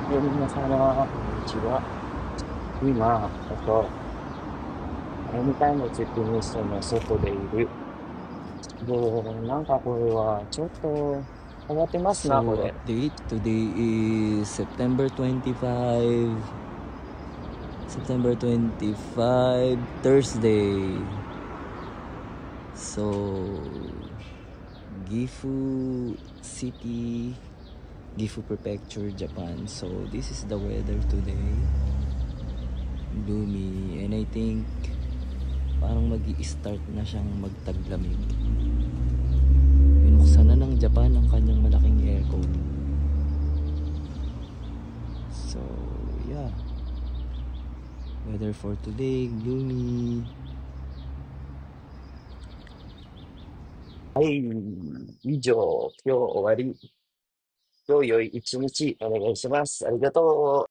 皆様、こんにちは。今、エニタイムチェックニュースの外でいる。なんかこれは、ちょっと、変わってますな、こ So れ。update, today is September 25, Thursday. So Gifu City, Gifu Prefecture, Japan. So this is the weather today. Gloomy, and I think parang magi-start na siyang magtaglamig. Binuksan na ng Japan ang kanyang malaking aircon. So yeah, weather for today, gloomy. はい、以上、今日終わり。今日良い一日お願いします。ありがとう。